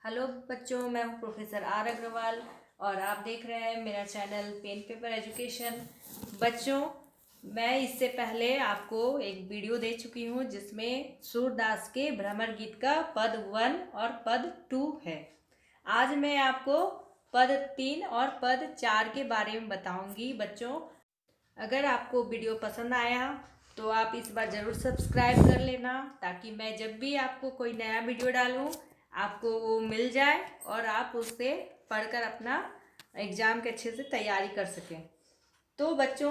Hello बच्चों, मैं हूं प्रोफेसर आर अग्रवाल और आप देख रहे हैं मेरा चैनल पेन पेपर एजुकेशन। बच्चों, मैं इससे पहले आपको एक वीडियो दे चुकी हूं जिसमें सूरदास के भ्रमर गीत का पद 1 और पद 2 है। आज मैं आपको पद 3 और पद 4 के बारे में बताऊंगी। बच्चों, अगर आपको वीडियो पसंद आया तो आप इस बार ज़रूर सब्सक्राइब कर लेना ताकि मैं जब भी आपको कोई नया वीडियो डालूं आपको वो मिल जाए और आप उससे पढ़कर अपना एग्ज़ाम के अच्छे से तैयारी कर सकें। तो बच्चों,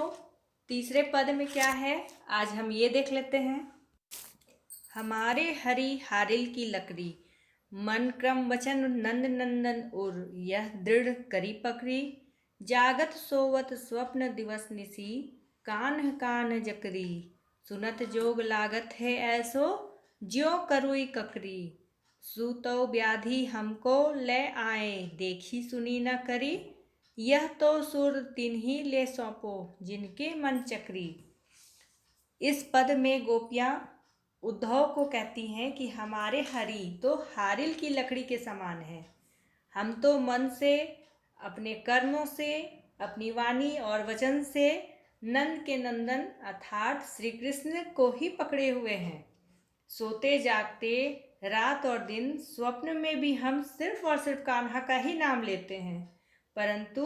तीसरे पद में क्या है आज हम ये देख लेते हैं। हमारे हरि हारिल की लकड़ी, मन क्रम वचन नंद नंदन उर, यह दृढ़ करी पकड़ी, जागत सोवत स्वप्न दिवस निसी, कान कान जकरी, सुनत जोग लागत है ऐसो, ज्यों करुई ककरी, सूतो व्याधि हमको ले आए, देखी सुनी न करी, यह तो सुर तिन्ही ले सौंपो, जिनके मन चक्री। इस पद में गोपियाँ उद्धव को कहती हैं कि हमारे हरि तो हारिल की लकड़ी के समान है। हम तो मन से, अपने कर्मों से, अपनी वाणी और वचन से नंद के नंदन अर्थात श्री कृष्ण को ही पकड़े हुए हैं। सोते जागते, रात और दिन, स्वप्न में भी हम सिर्फ और सिर्फ कान्हा का ही नाम लेते हैं। परंतु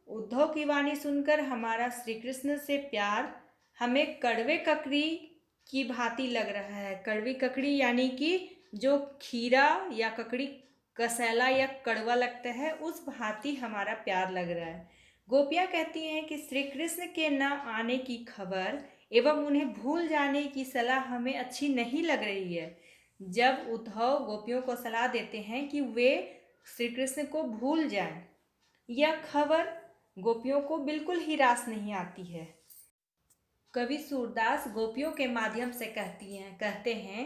उद्धव की वाणी सुनकर हमारा श्री कृष्ण से प्यार हमें कड़वे ककड़ी की भांति लग रहा है। कड़वी ककड़ी यानी कि जो खीरा या ककड़ी कसैला या कड़वा लगता है, उस भांति हमारा प्यार लग रहा है। गोपियाँ कहती हैं कि श्री कृष्ण के न आने की खबर एवं उन्हें भूल जाने की सलाह हमें अच्छी नहीं लग रही है। जब उद्धव गोपियों को सलाह देते हैं कि वे श्री कृष्ण को भूल जाएं, यह खबर गोपियों को बिल्कुल ही रास नहीं आती है। कवि सूरदास गोपियों के माध्यम से कहते हैं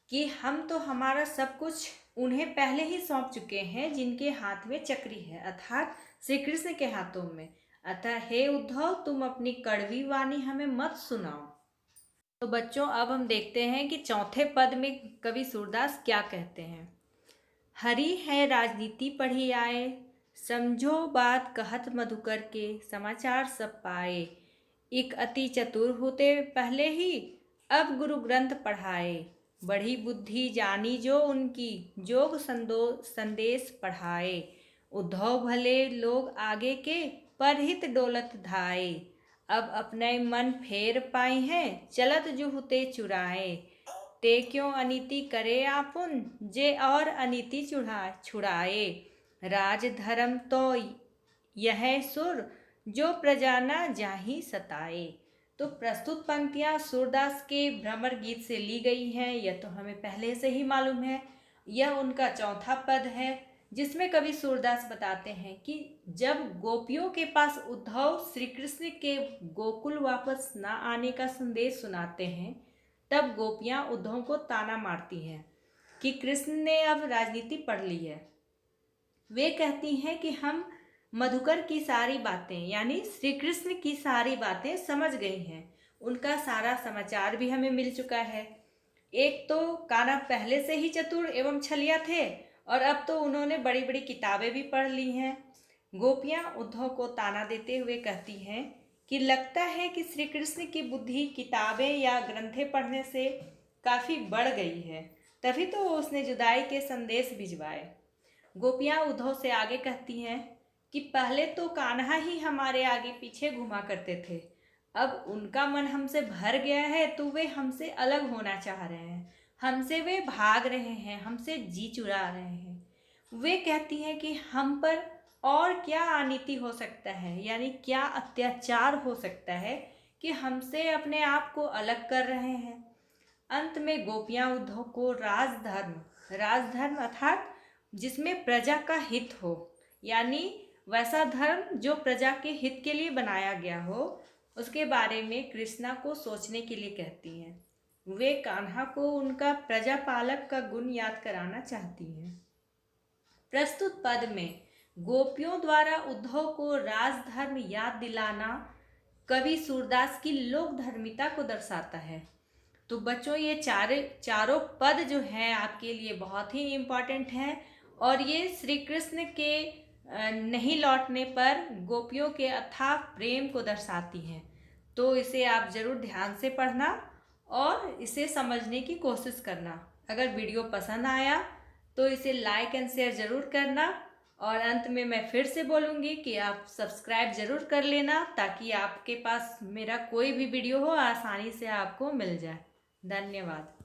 कि हम तो हमारा सब कुछ उन्हें पहले ही सौंप चुके हैं, जिनके हाथ में चक्री है अर्थात श्री कृष्ण के हाथों में। अतः हे उद्धव, तुम अपनी कड़वी वाणी हमें मत सुनाओ। तो बच्चों, अब हम देखते हैं कि चौथे पद में कवि सूरदास क्या कहते हैं। हरि है राजनीति पढ़ी आए, समझो बात कहत मधुकर के, समाचार सब पाए, एक अति चतुर होते पहले ही, अब गुरु ग्रंथ पढ़ाए, बड़ी बुद्धि जानी जो उनकी, जोग संदेश पढ़ाए, उद्धव भले लोग आगे के, परहित डोलत धाए, अब अपने मन फेर पाई हैं, चलत जुहुते चुराए, ते क्यों अनीति करे आपुन, जे और अनीति छुड़ाए, राज धर्म तो यह सुर, जो प्रजा न जाहि सताए। तो प्रस्तुत पंक्तियां सूरदास के भ्रमर गीत से ली गई हैं। यह तो हमें पहले से ही मालूम है। यह उनका चौथा पद है जिसमें कवि सूरदास बताते हैं कि जब गोपियों के पास उद्धव श्री कृष्ण के गोकुल वापस न आने का संदेश सुनाते हैं, तब गोपियां उद्धव को ताना मारती हैं कि कृष्ण ने अब राजनीति पढ़ ली है। वे कहती हैं कि हम मधुकर की सारी बातें यानी श्री कृष्ण की सारी बातें समझ गई हैं, उनका सारा समाचार भी हमें मिल चुका है। एक तो कान्हा पहले से ही चतुर एवं छलिया थे और अब तो उन्होंने बड़ी बड़ी किताबें भी पढ़ ली हैं। गोपियाँ उद्धव को ताना देते हुए कहती हैं कि लगता है कि श्री कृष्ण की बुद्धि किताबें या ग्रंथें पढ़ने से काफ़ी बढ़ गई है, तभी तो उसने जुदाई के संदेश भिजवाए। गोपियाँ उद्धव से आगे कहती हैं कि पहले तो कान्हा ही हमारे आगे पीछे घुमा करते थे, अब उनका मन हमसे भर गया है तो वे हमसे अलग होना चाह रहे हैं, हमसे वे भाग रहे हैं, हमसे जी चुरा रहे हैं। वे कहती हैं कि हम पर और क्या अनीति हो सकता है, यानी क्या अत्याचार हो सकता है कि हमसे अपने आप को अलग कर रहे हैं। अंत में गोपियाँ उद्धव को राजधर्म अर्थात जिसमें प्रजा का हित हो, यानी वैसा धर्म जो प्रजा के हित के लिए बनाया गया हो, उसके बारे में कृष्णा को सोचने के लिए कहती हैं। वे कान्हा को उनका प्रजापालक का गुण याद कराना चाहती हैं। प्रस्तुत पद में गोपियों द्वारा उद्धव को राजधर्म याद दिलाना कवि सूरदास की लोक धर्मिता को दर्शाता है। तो बच्चों, ये चारों पद जो हैं आपके लिए बहुत ही इम्पॉर्टेंट हैं और ये श्री कृष्ण के नहीं लौटने पर गोपियों के अथाह प्रेम को दर्शाती हैं। तो इसे आप ज़रूर ध्यान से पढ़ना और इसे समझने की कोशिश करना। अगर वीडियो पसंद आया तो इसे लाइक एंड शेयर ज़रूर करना। और अंत में मैं फिर से बोलूँगी कि आप सब्सक्राइब ज़रूर कर लेना, ताकि आपके पास मेरा कोई भी वीडियो हो आसानी से आपको मिल जाए। धन्यवाद।